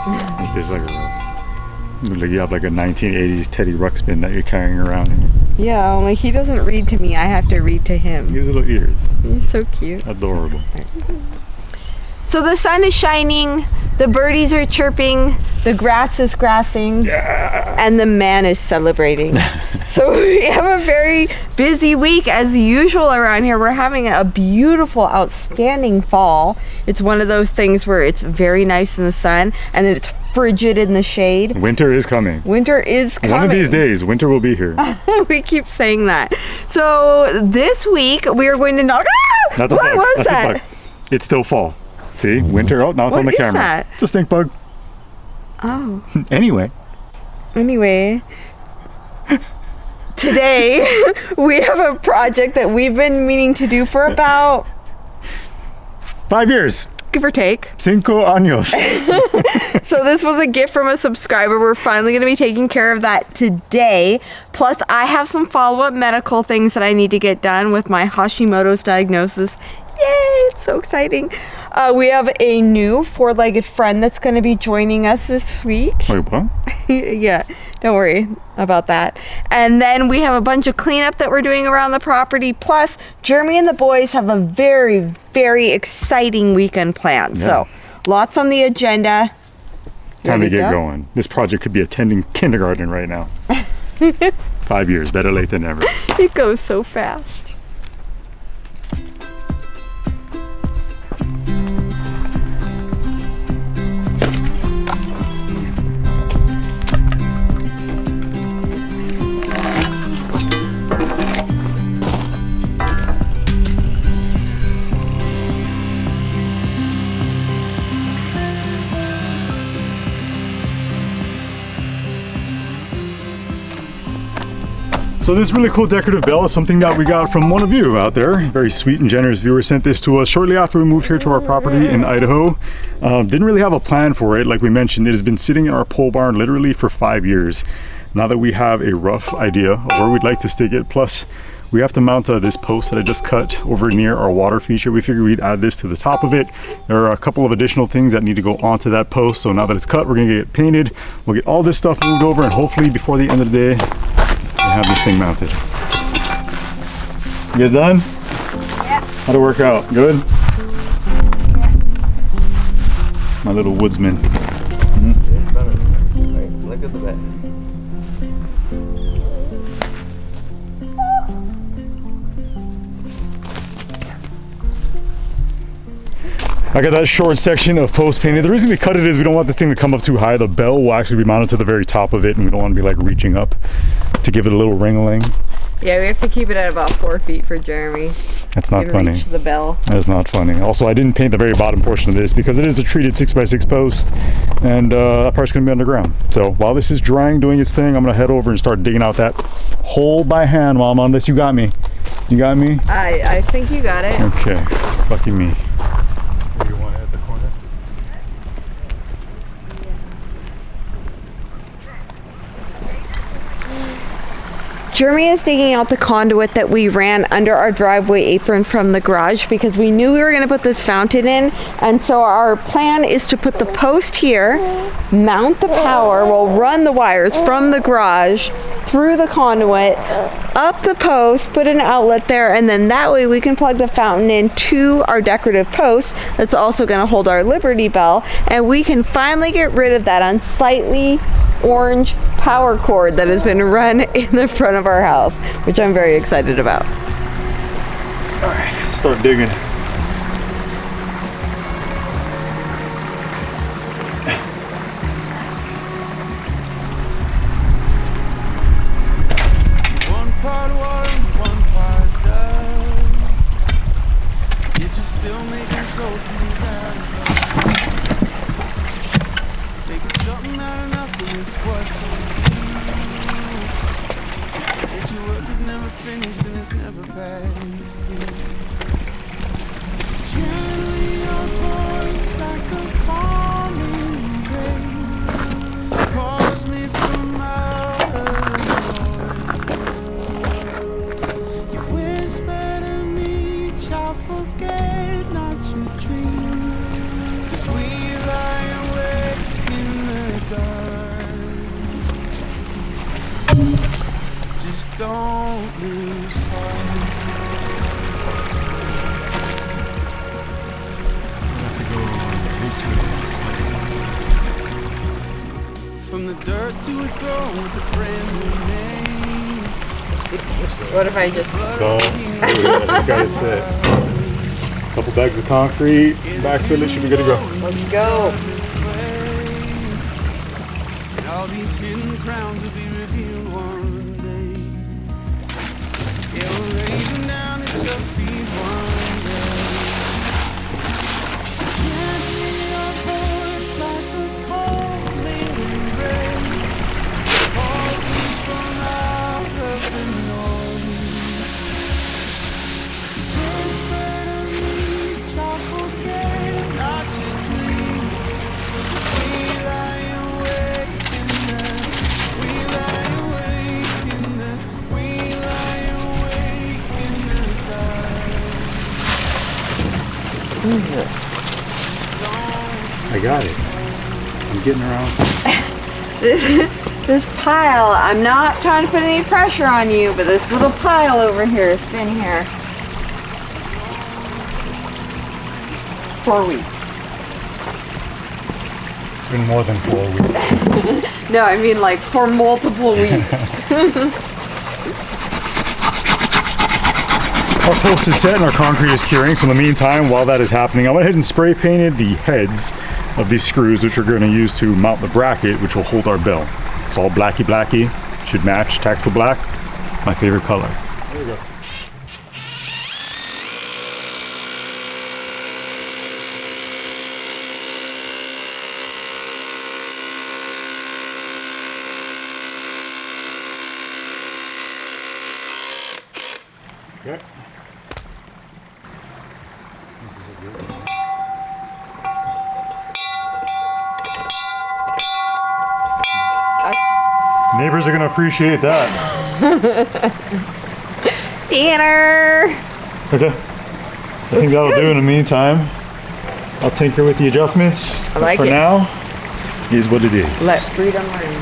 It's like you have like a 1980s Teddy Ruxpin that you're carrying around. Yeah, only he doesn't read to me. I have to read to him. His little ears. He's so cute. Adorable. So the sun is shining, the birdies are chirping, the grass is grassing, and the man is celebrating. So we have a very busy week as usual around here. We're having a beautiful, outstanding fall. It's one of those things where it's very nice in the sun and then it's frigid in the shade. Winter is coming. Winter is coming. One of these days, winter will be here. We keep saying that. So this week we are going to knock. Ah! That's a what bug. was That's that? a bug. It's still fall. See, winter. Oh, now it's on the camera. That? It's a stink bug. Oh. Anyway, today we have a project that we've been meaning to do for about 5 years. give or take. 5 años. So this was a gift from a subscriber. We're finally going to be taking care of that today. Plus, I have some follow-up medical things that I need to get done with my Hashimoto's diagnosis. Yay, it's so exciting. We have a new four-legged friend that's going to be joining us this week. Wait, what? Yeah, don't worry about that. And then we have a bunch of cleanup that we're doing around the property. Plus, Jeremy and the boys have a very, very exciting weekend planned. Yeah. So, lots on the agenda. Time to get going. This project could be attending kindergarten right now. 5 years, better late than never. It goes so fast. So this really cool decorative bell is something that we got from one of you out there. Very sweet and generous viewer sent this to us shortly after we moved here to our property in Idaho. Didn't really have a plan for it. Like we mentioned, it has been sitting in our pole barn literally for 5 years. Now that we have a rough idea of where we'd like to stick it, plus we have to mount this post that I just cut over near our water feature. We figured we'd add this to the top of it. There are a couple of additional things that need to go onto that post. So now that it's cut, we're gonna get it painted. We'll get all this stuff moved over and hopefully before the end of the day, have this thing mounted. You guys done? Yeah. How'd it work out? Good? Yeah. My little woodsman. Look at the bed. I got that short section of post painted. The reason we cut it is we don't want this thing to come up too high. The bell will actually be mounted to the very top of it and we don't want to be like reaching up to give it a little ring-a-ling. Yeah, we have to keep it at about 4 feet for Jeremy. That's not funny. Reach the bell. That's not funny. Also, I didn't paint the very bottom portion of this because it is a treated 6x6 post and that part's gonna be underground. So while this is drying, doing its thing, I'm gonna head over and start digging out that hole by hand, Mama, unless you got me. You got me? I think you got it. Okay, lucky me. Jeremy is digging out the conduit that we ran under our driveway apron from the garage because we knew we were going to put this fountain in, and so our plan is to put the post here, mount the power, we'll run the wires from the garage through the conduit, up the post, put an outlet there, and then that way we can plug the fountain in to our decorative post that's also going to hold our Liberty Bell, and we can finally get rid of that unsightly orange power cord that has been run in the front of our house, which I'm very excited about. All right, start digging. One part water, one part dust. Yet you're still making trophies out of us. Making something not enough and it's what you do. Yet your work is never finished and it's never passed through. Gently your voice like a calming rain calls me from out of the noise. You whisper to me, child, forget not your dream. 'Cause we lie awake in don't lose heart. From the dirt to a throne with a brand new name. What if I just... Go. I just got it set. Couple bags of concrete, backfill it, should be good to go. Let's go. And all these hidden crowns will be revealed one day. Yeah, we'll raise them down at your feet one day. Can't see your voice like a calling embrace. Calls me from out of the noise. Whisper to me, shall forget not to dream. We lie awake in the, we lie awake in the, we lie awake in the dark. I got it. I'm getting around. This pile, I'm not trying to put any pressure on you, but this little pile over here has been here 4 weeks. It's been more than 4 weeks. No, I mean like for multiple weeks. Our post is set and our concrete is curing, so in the meantime, while that is happening, I went ahead and spray painted the heads of these screws, which we're going to use to mount the bracket, which will hold our bell. It's all blacky, should match, tactical black, my favorite color. There we go. Okay. Neighbors are gonna appreciate that. Dinner! Okay. I think that'll do in the meantime. I'll tinker with the adjustments. I like For it. now, is what it is. Let freedom ring.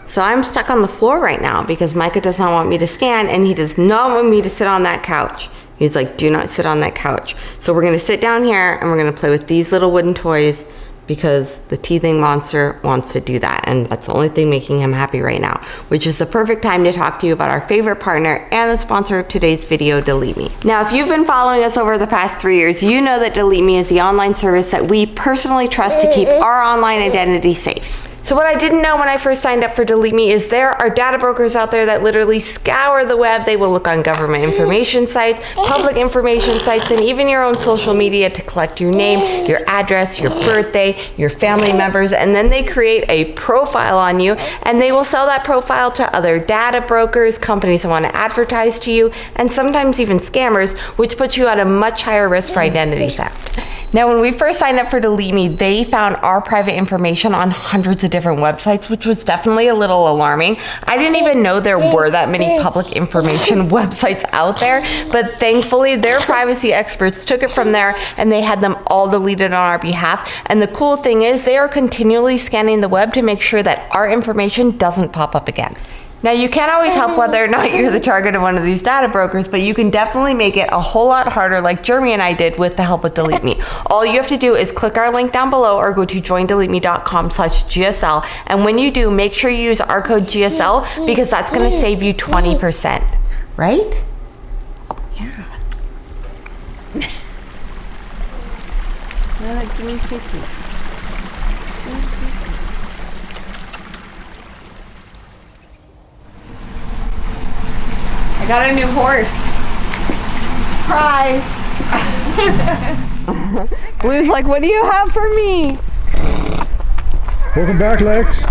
So I'm stuck on the floor right now because Micah does not want me to stand and he does not want me to sit on that couch. He's like, do not sit on that couch. So we're gonna sit down here and we're gonna play with these little wooden toys because the teething monster wants to do that. And that's the only thing making him happy right now, which is the perfect time to talk to you about our favorite partner and the sponsor of today's video, Delete Me. Now, if you've been following us over the past 3 years, you know that Delete Me is the online service that we personally trust to keep our online identity safe. So what I didn't know when I first signed up for Delete Me is there are data brokers out there that literally scour the web. They will look on government information sites, public information sites, and even your own social media to collect your name, your address, your birthday, your family members, and then they create a profile on you, and they will sell that profile to other data brokers, companies that want to advertise to you, and sometimes even scammers, which puts you at a much higher risk for identity theft. Now, when we first signed up for Delete Me, they found our private information on hundreds of different websites, which was definitely a little alarming. I didn't even know there were that many public information websites out there, but thankfully their privacy experts took it from there and they had them all deleted on our behalf. And the cool thing is they are continually scanning the web to make sure that our information doesn't pop up again. Now, you can't always help whether or not you're the target of one of these data brokers, but you can definitely make it a whole lot harder like Jeremy and I did with the help of Delete Me. All you have to do is click our link down below or go to joindeleteme.com/GSL. And when you do, make sure you use our code GSL because that's going to save you 20%. Right? Yeah. Give me kisses. I got a new horse. Surprise! Blue's like, what do you have for me? Welcome back, Lex.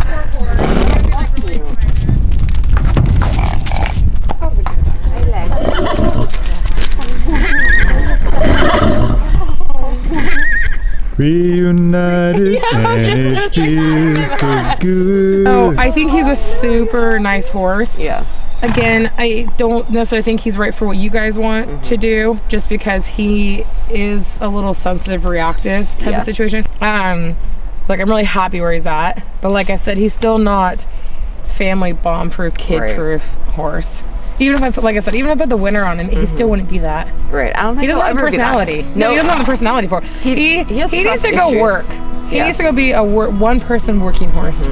Reunited and it feels so good. Oh, I think he's a super nice horse. Yeah. Again, I don't necessarily think he's right for what you guys want to do, just because he is a little sensitive, reactive type of situation. Like, I'm really happy where he's at, but like I said, he's still not family bomb-proof, kid-proof horse. Even if I put, like I said, even if I put the winner on him, he still wouldn't be that. Right. I don't think He doesn't have the he'll ever be that. personality. No, he doesn't have the personality for it. He has needs trust to go issues. work. He Yeah. needs to go be a one-person working horse.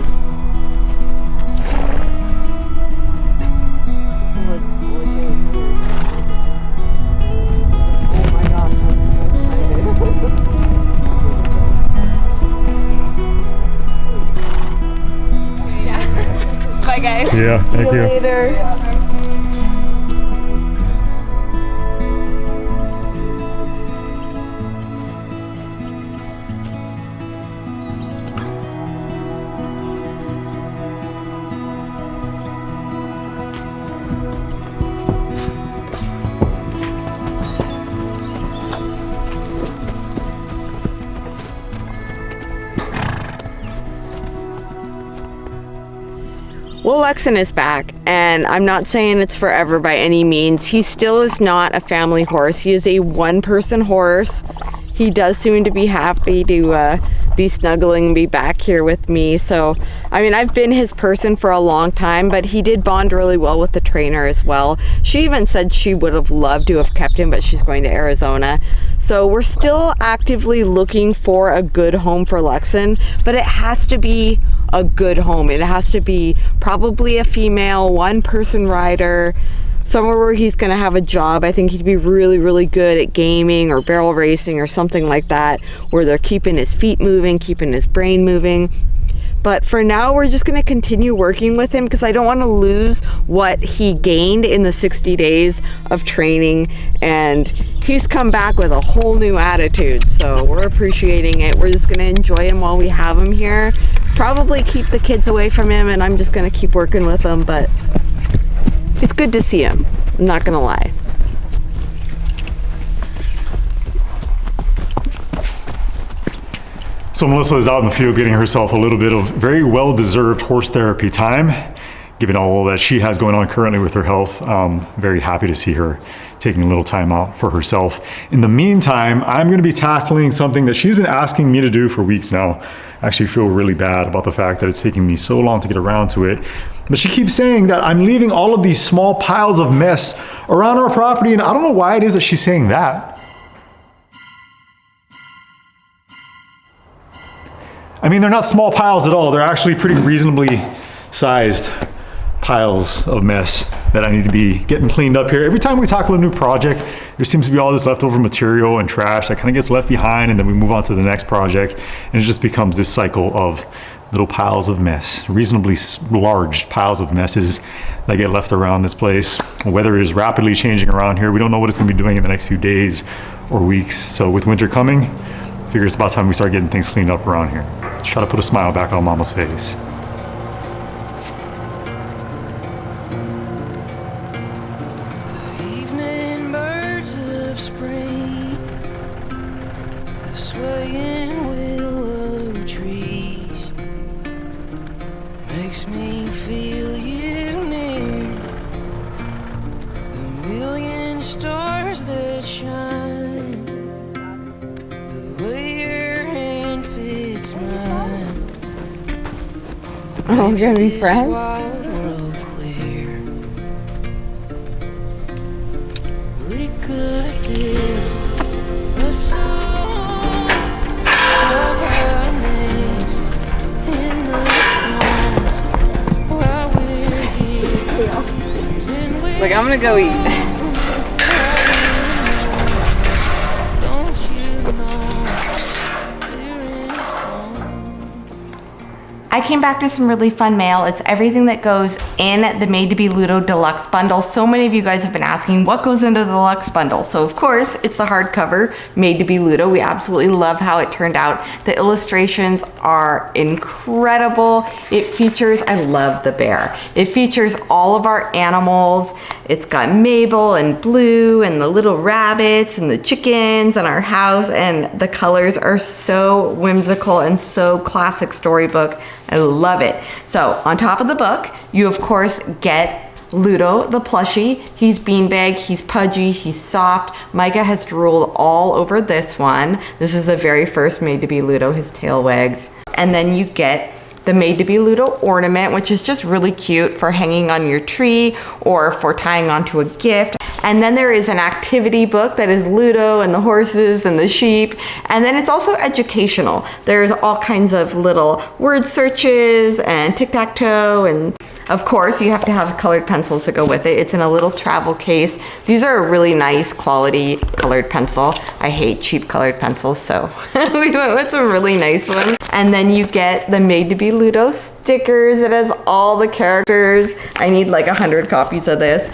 Bye, guys. Yeah, thank you. Later. Well, Lexon is back, and I'm not saying it's forever by any means. He still is not a family horse. He is a one-person horse. He does seem to be happy to be snuggling and be back here with me. So, I mean, I've been his person for a long time, but he did bond really well with the trainer as well. She even said she would have loved to have kept him, but she's going to Arizona. So we're still actively looking for a good home for Lexon, but it has to be a good home. It has to be probably a female, one-person rider, somewhere where he's going to have a job. I think he'd be really, really good at gaming or barrel racing or something like that, where they're keeping his feet moving, keeping his brain moving. But for now, we're just going to continue working with him because I don't want to lose what he gained in the 60 days of training. And he's come back with a whole new attitude. So we're appreciating it. We're just going to enjoy him while we have him here. Probably keep the kids away from him, and I'm just going to keep working with him. But it's good to see him. I'm not going to lie. So Melissa is out in the field getting herself a little bit of very well-deserved horse therapy time, given all that she has going on currently with her health. Very happy to see her taking a little time out for herself. In the meantime, I'm gonna be tackling something that she's been asking me to do for weeks now. I actually feel really bad about the fact that it's taking me so long to get around to it. But she keeps saying that I'm leaving all of these small piles of mess around our property, and I don't know why it is that she's saying that. I mean, they're not small piles at all. They're actually pretty reasonably sized piles of mess that I need to be getting cleaned up here. Every time we tackle a new project, there seems to be all this leftover material and trash that kind of gets left behind, and then we move on to the next project, and it just becomes this cycle of little piles of mess, reasonably large piles of messes that get left around this place. Weather is rapidly changing around here. We don't know what it's gonna be doing in the next few days or weeks. So with winter coming, I figure it's about time we start getting things cleaned up around here. Just try to put a smile back on Mama's face. Evening birds of spring, the swaying willow trees, makes me feel you near. The million stars that shine, the way your hand fits mine. Oh, we're gonna be friends? Wild world clear. We could build a song of our names in the stars while we're here. And we Like, I'm gonna go eat. don't you know we're in stone. I came back to some really fun mail. It's everything that goes in the Made to Be Ludo Deluxe bundle. So many of you guys have been asking what goes into the Deluxe bundle. So of course, it's the hardcover Made to Be Ludo. We absolutely love how it turned out. The illustrations are incredible. It features, I love the bear. It features all of our animals. It's got Mabel and Blue and the little rabbits and the chickens and our house, and the colors are so whimsical and so classic storybook. I love it. So on top of the book, you of course get Ludo, the plushie. He's beanbag, he's pudgy, he's soft. Micah has drooled all over this one. This is the very first Made to Be Ludo, his tail wags. And then you get the Made to Be Ludo ornament, which is just really cute for hanging on your tree or for tying onto a gift. And then there is an activity book that is Ludo and the horses and the sheep. And then it's also educational. There's all kinds of little word searches and tic-tac-toe, and of course you have to have colored pencils to go with it. It's in a little travel case. These are a really nice quality colored pencil. I hate cheap colored pencils, so we went with some really nice ones. And then you get the Made to Be Ludo stickers. It has all the characters. I need like 100 copies of this.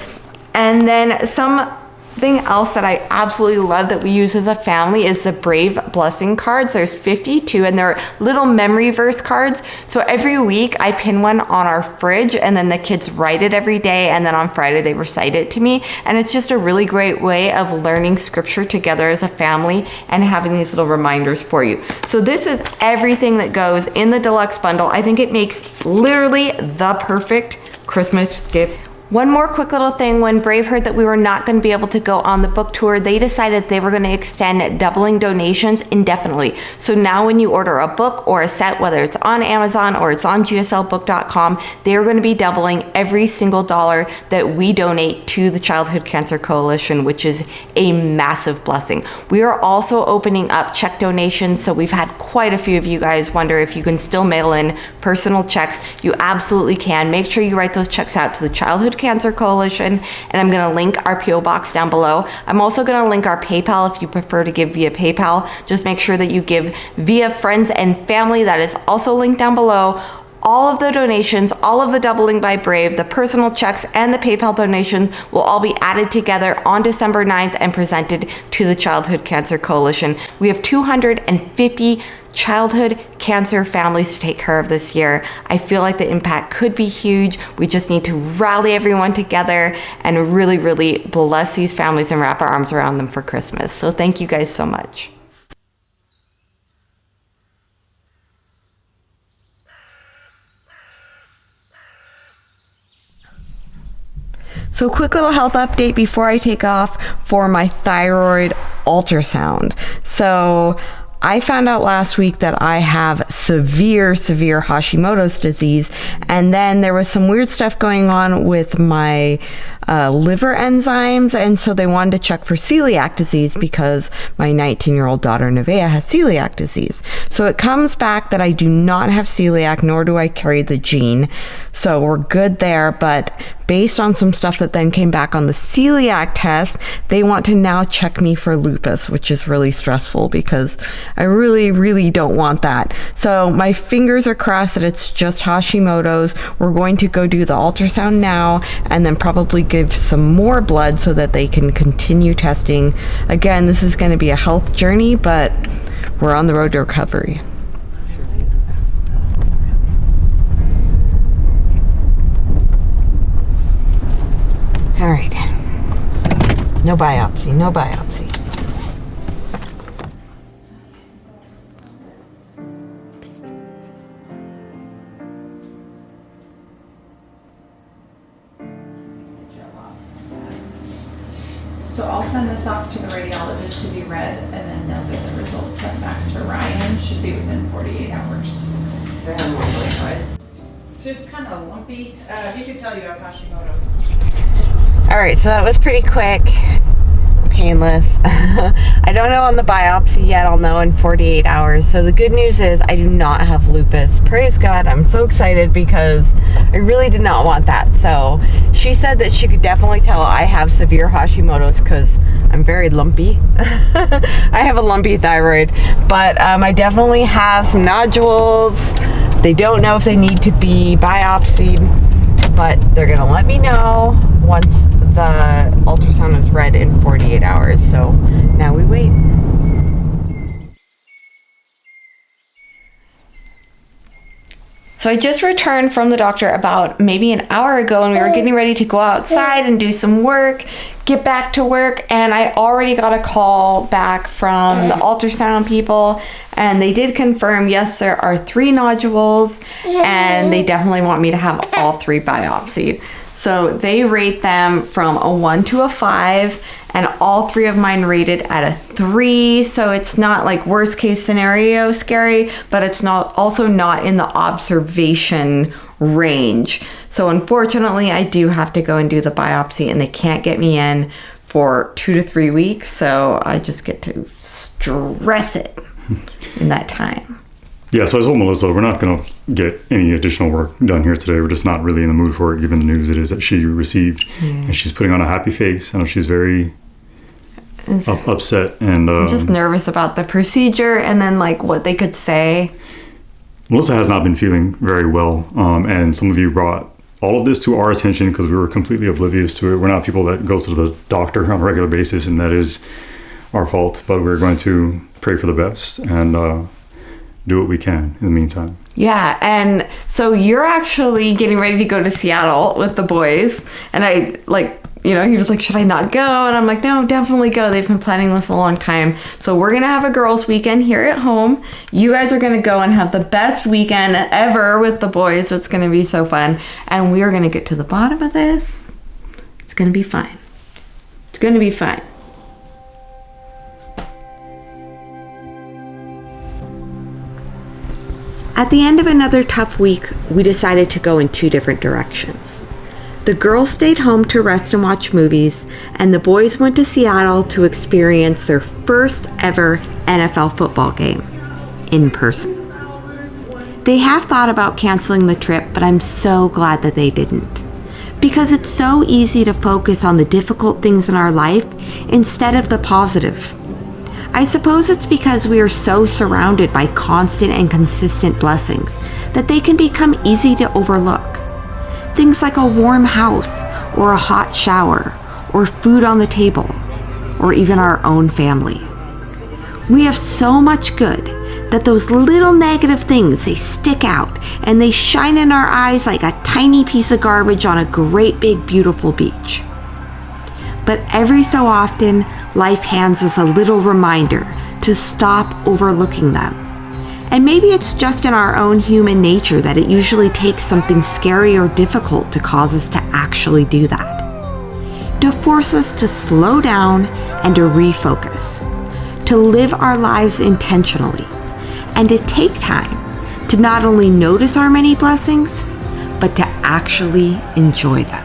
And then something else that I absolutely love that we use as a family is the Brave Blessing cards. There's 52, and they're little memory verse cards. So every week I pin one on our fridge, and then the kids write it every day, and then on Friday they recite it to me. And it's just a really great way of learning scripture together as a family and having these little reminders for you. So this is everything that goes in the deluxe bundle. I think it makes literally the perfect Christmas gift. One more quick little thing, when Brave heard that we were not going to be able to go on the book tour, they decided they were going to extend doubling donations indefinitely. So now when you order a book or a set, whether it's on Amazon or it's on gslbook.com, they're going to be doubling every single dollar that we donate to the Childhood Cancer Coalition, which is a massive blessing. We are also opening up check donations, so we've had quite a few of you guys wonder if you can still mail in personal checks. You absolutely can. Make sure you write those checks out to the Childhood Cancer Coalition, and I'm going to link our PO box down below. I'm also going to link our PayPal if you prefer to give via PayPal. Just make sure that you give via friends and family. That is also linked down below. All of the donations, all of the doubling by Brave, the personal checks, and the PayPal donations will all be added together on December 9th and presented to the Childhood Cancer Coalition. We have 250 childhood cancer families to take care of this year. I feel like the impact could be huge. We just need to rally everyone together and really, really bless these families and wrap our arms around them for Christmas. So thank you guys so much. So quick little health update before I take off for my thyroid ultrasound. So I found out last week that I have severe Hashimoto's disease, and then there was some weird stuff going on with my liver enzymes, and so they wanted to check for celiac disease because my 19-year-old daughter Nevaeh has celiac disease. So it comes back that I do not have celiac, nor do I carry the gene. So we're good there, but based on some stuff that then came back on the celiac test, they want to now check me for lupus, which is really stressful because I really don't want that. So my fingers are crossed that it's just Hashimoto's. We're going to go do the ultrasound now and then probably give some more blood so that they can continue testing. Again, this is going to be a health journey, but we're on the road to recovery. All right. No biopsy, no biopsy. So I'll send this off to the radiologist to be read, and then they'll get the results sent back to Ryan. Should be within 48 hours. It's just kind of lumpy. You could tell you have Hashimoto's. All right, so that was pretty quick, painless. I don't know on the biopsy yet. I'll know in 48 hours. So the good news is I do not have lupus. Praise God. I'm so excited because I really did not want that. So she said that she could definitely tell I have severe Hashimoto's because I'm very lumpy. I have a lumpy thyroid, but I definitely have some nodules. They don't know if they need to be biopsied, but they're gonna let me know once the ultrasound is read in 48 hours. So now we wait. So I just returned from the doctor about maybe an hour ago, and we were getting ready to go outside and do some work, get back to work, and I already got a call back from the ultrasound people, and they did confirm, yes, there are 3 nodules, and they definitely want me to have all 3 biopsied. So they rate them from a 1 to a 5, and all 3 of mine rated at a 3. So it's not like worst case scenario scary, but it's not also not in the observation range. So unfortunately, I do have to go and do the biopsy, and they can't get me in for 2 to 3 weeks. So I just get to stress it in that time. Yeah, so I told Melissa we're not going to get any additional work done here today. We're just not really in the mood for it, given the news it is that she received. And she's putting on a happy face. I know she's very upset. And I'm just nervous about the procedure and then like what they could say. Melissa has not been feeling very well. And some of you brought all of this to our attention because we were completely oblivious to it. We're not people that go to the doctor on a regular basis, and that is our fault. But we're going to pray for the best and do what we can in the meantime. Yeah, and so you're actually getting ready to go to Seattle with the boys, and I he was like, should I not go? And I'm like, no, definitely go. They've been planning this a long time. So we're gonna have a girls' weekend here at home. You guys are gonna go and have the best weekend ever with the boys. It's gonna be so fun, and we are gonna get to the bottom of this. It's gonna be fine. It's gonna be fine. At the end of another tough week, we decided to go in 2 different directions. The girls stayed home to rest and watch movies, and the boys went to Seattle to experience their first ever NFL football game in person. They have thought about canceling the trip, but I'm so glad that they didn't. Because it's so easy to focus on the difficult things in our life instead of the positive. I suppose it's because we are so surrounded by constant and consistent blessings that they can become easy to overlook. Things like a warm house, or a hot shower, or food on the table, or even our own family. We have so much good that those little negative things, they stick out and they shine in our eyes like a tiny piece of garbage on a great big beautiful beach. But every so often, life hands us a little reminder to stop overlooking them. And maybe it's just in our own human nature that it usually takes something scary or difficult to cause us to actually do that. To force us to slow down and to refocus. To live our lives intentionally. And to take time to not only notice our many blessings, but to actually enjoy them.